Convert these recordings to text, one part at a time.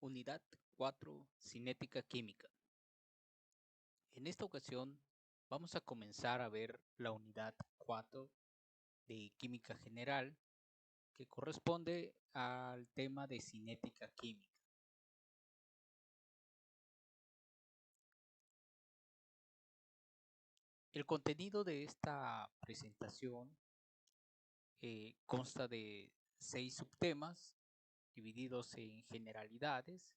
Unidad 4, Cinética Química. En esta ocasión vamos a comenzar a ver la unidad 4 de Química General, que corresponde al tema de cinética química. El contenido de esta presentación consta de 6 subtemas divididos en generalidades,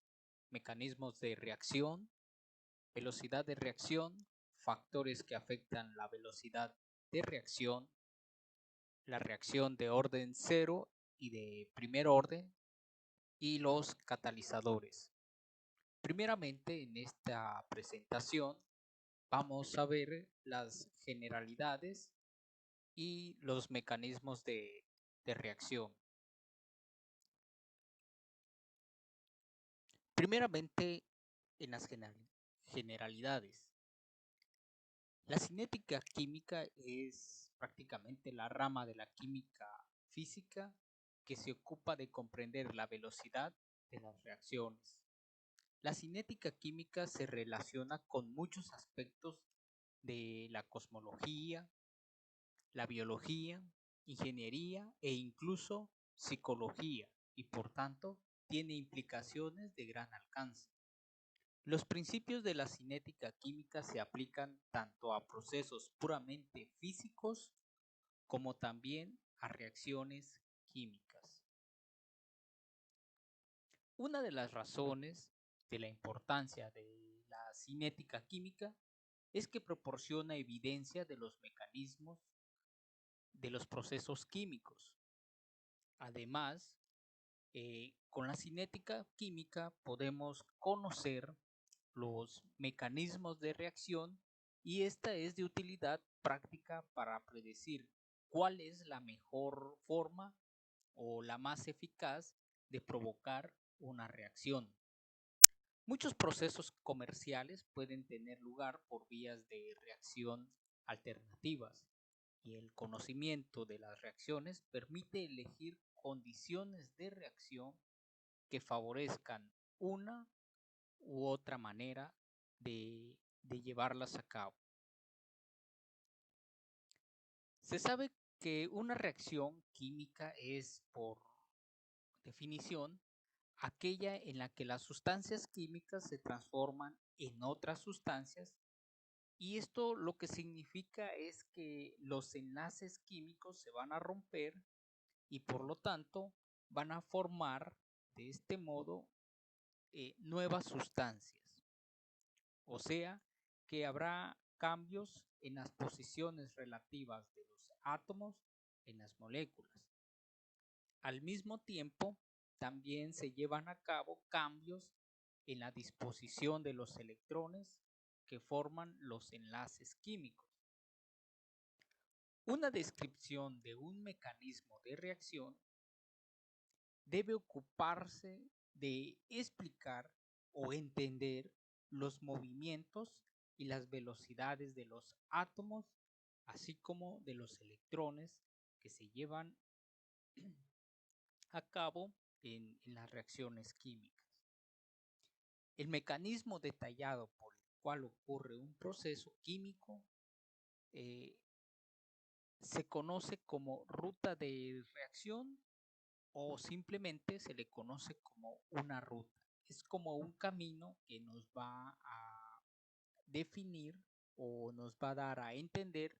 mecanismos de reacción, velocidad de reacción, factores que afectan la velocidad de reacción, la reacción de orden cero y de primer orden y los catalizadores. Primeramente, en esta presentación vamos a ver las generalidades y los mecanismos de reacción. Primeramente, en las generalidades. La cinética química es prácticamente la rama de la química física que se ocupa de comprender la velocidad de las reacciones. La cinética química se relaciona con muchos aspectos de la cosmología, la biología, ingeniería e incluso psicología, y por tanto tiene implicaciones de gran alcance. Los principios de la cinética química se aplican tanto a procesos puramente físicos como también a reacciones químicas. Una de las razones de la importancia de la cinética química es que proporciona evidencia de los mecanismos de los procesos químicos. Además, con la cinética química podemos conocer los mecanismos de reacción y esta es de utilidad práctica para predecir cuál es la mejor forma o la más eficaz de provocar una reacción. Muchos procesos comerciales pueden tener lugar por vías de reacción alternativas y el conocimiento de las reacciones permite elegir condiciones de reacción que favorezcan una u otra manera de llevarlas a cabo. Se sabe que una reacción química es, por definición, aquella en la que las sustancias químicas se transforman en otras sustancias, y esto lo que significa es que los enlaces químicos se van a romper y por lo tanto van a formar de este modo nuevas sustancias. O sea que habrá cambios en las posiciones relativas de los átomos en las moléculas. Al mismo tiempo, también se llevan a cabo cambios en la disposición de los electrones que forman los enlaces químicos. Una descripción de un mecanismo de reacción debe ocuparse de explicar o entender los movimientos y las velocidades de los átomos, así como de los electrones que se llevan a cabo en las reacciones químicas. El mecanismo detallado por el cual ocurre un proceso químico se conoce como ruta de reacción o simplemente se le conoce como una ruta. Es como un camino que nos va a definir o nos va a dar a entender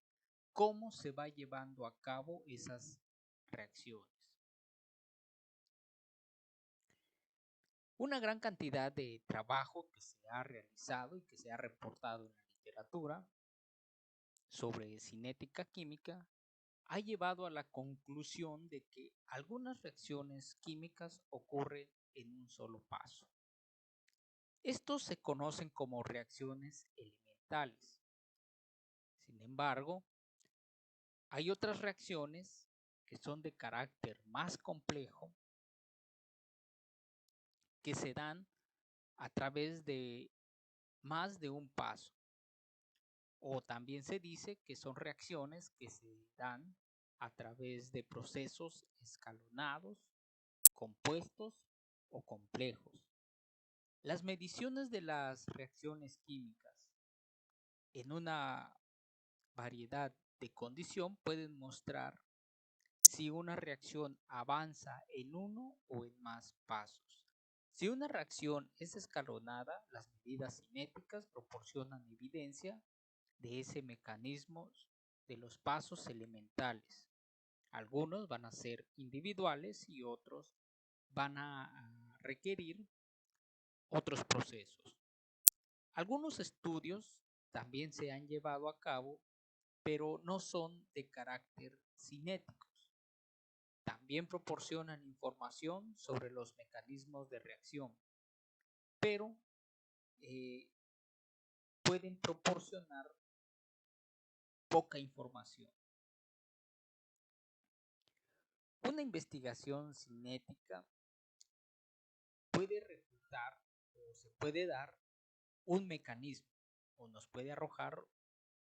cómo se va llevando a cabo esas reacciones. Una gran cantidad de trabajo que se ha realizado y que se ha reportado en la literatura sobre cinética química ha llevado a la conclusión de que algunas reacciones químicas ocurren en un solo paso. Estos se conocen como reacciones elementales. Sin embargo, hay otras reacciones que son de carácter más complejo que se dan a través de más de un paso. O también se dice que son reacciones que se dan a través de procesos escalonados, compuestos o complejos. Las mediciones de las reacciones químicas en una variedad de condición pueden mostrar si una reacción avanza en uno o en más pasos. Si una reacción es escalonada, las medidas cinéticas proporcionan evidencia de ese mecanismo de los pasos elementales. Algunos van a ser individuales y otros van a requerir otros procesos. Algunos estudios también se han llevado a cabo, pero no son de carácter cinéticos. También proporcionan información sobre los mecanismos de reacción, pero eh, pueden proporcionar poca información. Una investigación cinética puede refutar o se puede dar un mecanismo o nos puede arrojar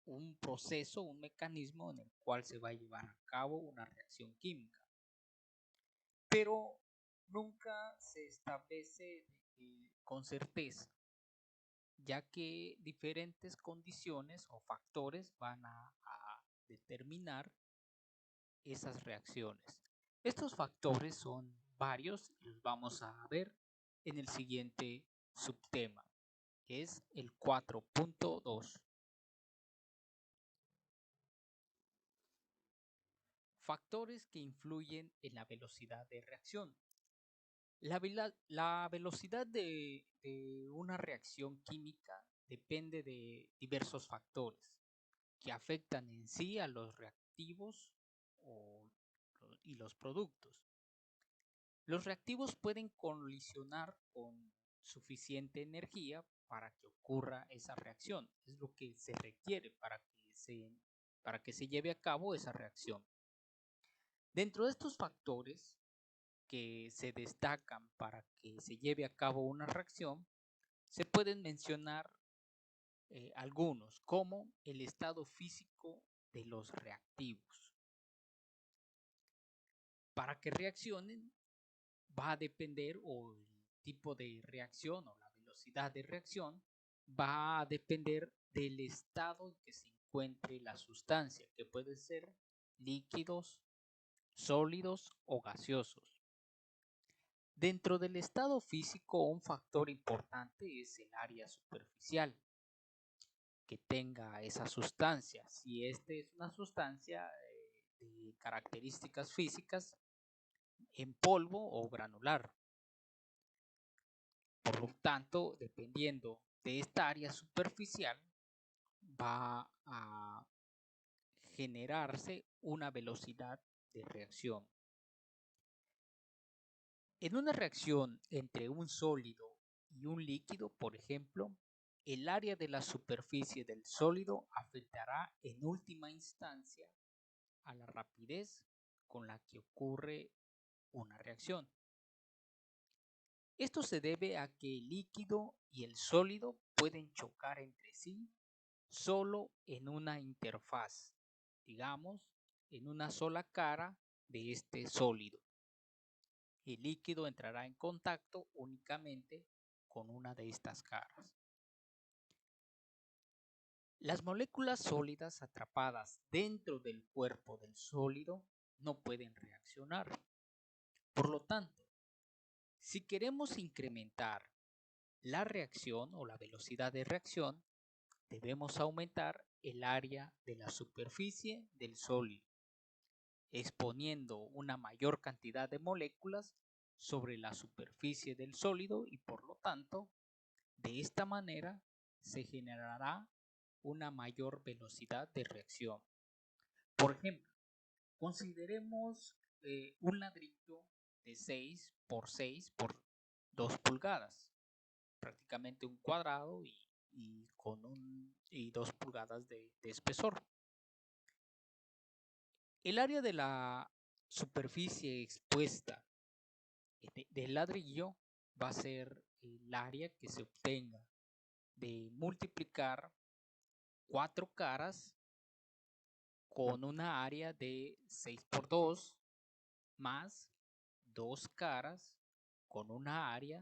un proceso, un mecanismo en el cual se va a llevar a cabo una reacción química. Pero nunca se establece con certeza, ya que diferentes condiciones o factores van a determinar esas reacciones. Estos factores son varios y los vamos a ver en el siguiente subtema, que es el 4.2. Factores que influyen en la velocidad de reacción. La velocidad de una reacción química depende de diversos factores que afectan en sí a los reactivos y los productos. Los reactivos pueden colisionar con suficiente energía para que ocurra esa reacción. Es lo que se requiere para que se lleve a cabo esa reacción. Dentro de estos factores que se destacan para que se lleve a cabo una reacción, se pueden mencionar algunos, como el estado físico de los reactivos. Para que reaccionen va a depender, o el tipo de reacción o la velocidad de reacción va a depender del estado en que se encuentre la sustancia, que puede ser líquidos, sólidos o gaseosos. Dentro del estado físico, un factor importante es el área superficial que tenga esa sustancia. Si este es una sustancia de características físicas en polvo o granular. Por lo tanto, dependiendo de esta área superficial, va a generarse una velocidad de reacción. En una reacción entre un sólido y un líquido, por ejemplo, el área de la superficie del sólido afectará en última instancia a la rapidez con la que ocurre una reacción. Esto se debe a que el líquido y el sólido pueden chocar entre sí solo en una interfaz, digamos, en una sola cara de este sólido. El líquido entrará en contacto únicamente con una de estas caras. Las moléculas sólidas atrapadas dentro del cuerpo del sólido no pueden reaccionar. Por lo tanto, si queremos incrementar la reacción o la velocidad de reacción, debemos aumentar el área de la superficie del sólido, exponiendo una mayor cantidad de moléculas sobre la superficie del sólido y por lo tanto, de esta manera se generará una mayor velocidad de reacción. Por ejemplo, consideremos un ladrillo de 6 por 6 por 2 pulgadas, prácticamente un cuadrado y 2 pulgadas de espesor. El área de la superficie expuesta del ladrillo va a ser el área que se obtenga de multiplicar 4 caras con una área de 6 por 2 más 2 caras con una área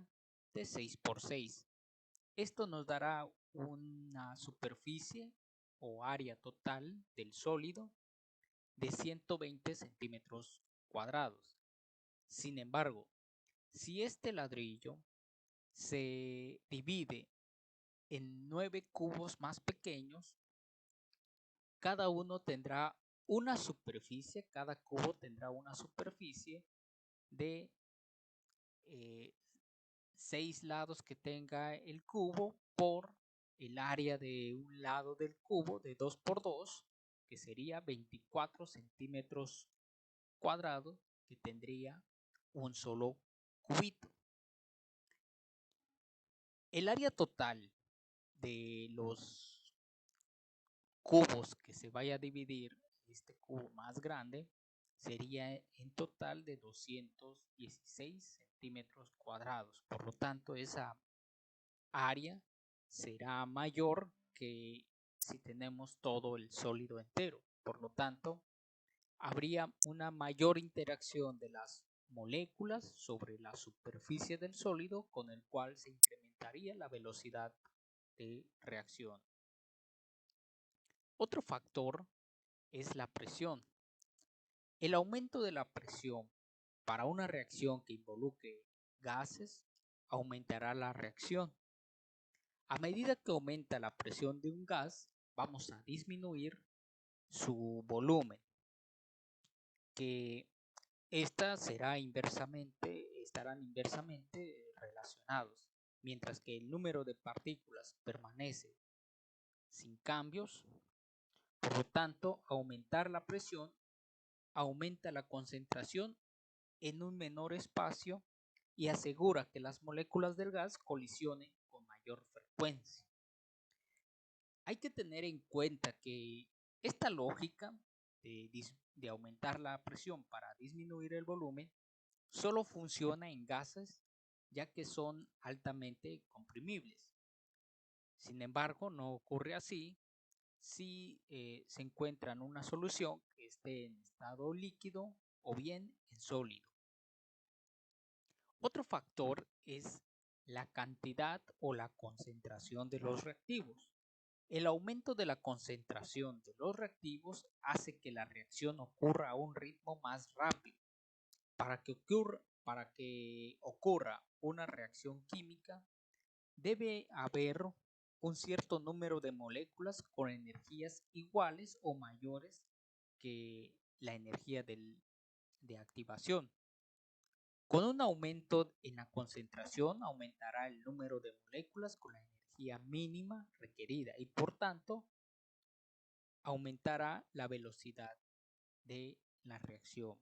nuevamente 6 por 6. Esto nos dará una superficie o área total del sólido de 120 centímetros cuadrados. Sin embargo, si este ladrillo se divide en 9 cubos más pequeños, cada cubo tendrá una superficie de 6 lados que tenga el cubo por el área de un lado del cubo de 2 por 2, que sería 24 centímetros cuadrados, que tendría un solo cubito. El área total de los cubos que se vaya a dividir este cubo más grande sería en total de 216 centímetros cuadrados. Por lo tanto, esa área será mayor que si tenemos todo el sólido entero. Por lo tanto, habría una mayor interacción de las moléculas sobre la superficie del sólido, con el cual se incrementaría la velocidad de reacción. Otro factor es la presión. El aumento de la presión para una reacción que involucre gases aumentará la reacción. A medida que aumenta la presión de un gas, vamos a disminuir su volumen, que estarán inversamente relacionados, mientras que el número de partículas permanece sin cambios. Por lo tanto, aumentar la presión aumenta la concentración en un menor espacio y asegura que las moléculas del gas colisionen con mayor frecuencia. Hay que tener en cuenta que esta lógica de aumentar la presión para disminuir el volumen solo funciona en gases, ya que son altamente comprimibles. Sin embargo, no ocurre así si se encuentra en una solución que esté en estado líquido o bien en sólido. Otro factor es la cantidad o la concentración de los reactivos. El aumento de la concentración de los reactivos hace que la reacción ocurra a un ritmo más rápido. Para que ocurra una reacción química, debe haber un cierto número de moléculas con energías iguales o mayores que la energía de activación. Con un aumento en la concentración aumentará el número de moléculas con la energía mínima requerida y por tanto aumentará la velocidad de la reacción.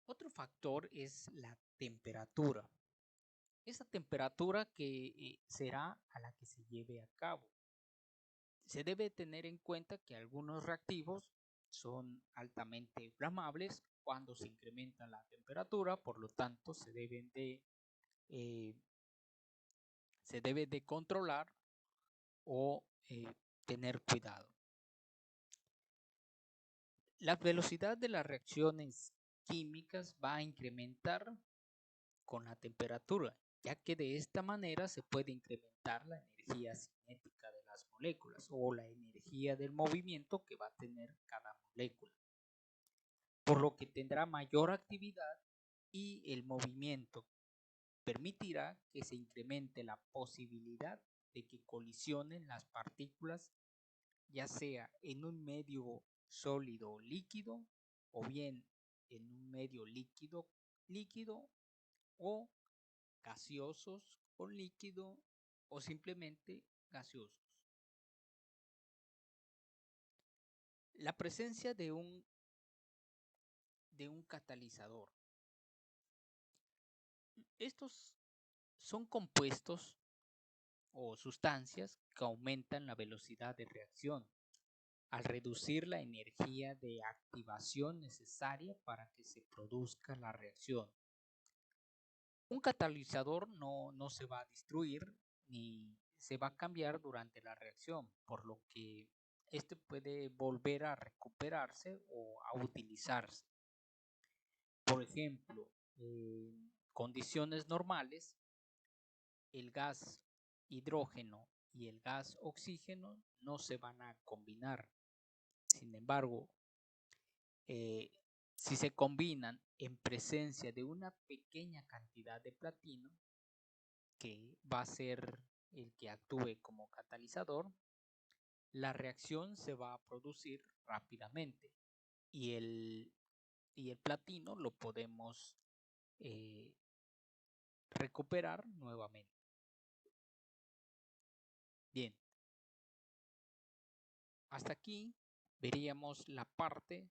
Otro factor es la temperatura. Esa temperatura que será a la que se lleve a cabo. Se debe tener en cuenta que algunos reactivos son altamente inflamables cuando se incrementa la temperatura, por lo tanto se debe de controlar o tener cuidado. La velocidad de las reacciones químicas va a incrementar con la temperatura, ya que de esta manera se puede incrementar la energía cinética de las moléculas o la energía del movimiento que va a tener cada molécula, por lo que tendrá mayor actividad y el movimiento permitirá que se incremente la posibilidad de que colisionen las partículas, ya sea en un medio sólido o líquido, o bien en un medio líquido o gaseosos con líquido o simplemente gaseosos. La presencia de un catalizador. Estos son compuestos o sustancias que aumentan la velocidad de reacción al reducir la energía de activación necesaria para que se produzca la reacción. Un catalizador no se va a destruir ni se va a cambiar durante la reacción, por lo que este puede volver a recuperarse o a utilizarse. Por ejemplo, en condiciones normales, el gas hidrógeno y el gas oxígeno no se van a combinar. Sin embargo, eh, si se combinan en presencia de una pequeña cantidad de platino, que va a ser el que actúe como catalizador, la reacción se va a producir rápidamente y el platino lo podemos eh, recuperar nuevamente. Bien, hasta aquí veríamos la parte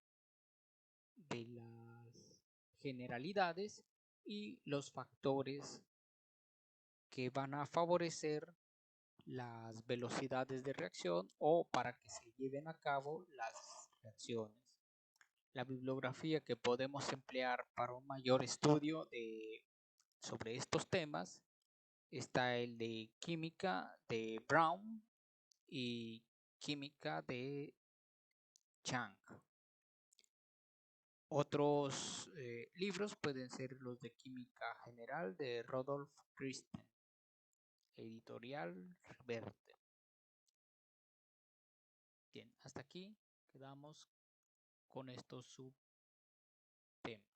de las generalidades y los factores que van a favorecer las velocidades de reacción o para que se lleven a cabo las reacciones. La bibliografía que podemos emplear para un mayor estudio sobre estos temas está el de química de Brown y química de Chang. Otros libros pueden ser los de química general de Rodolf Christen, editorial Verte. Bien, hasta aquí quedamos con estos subtemas.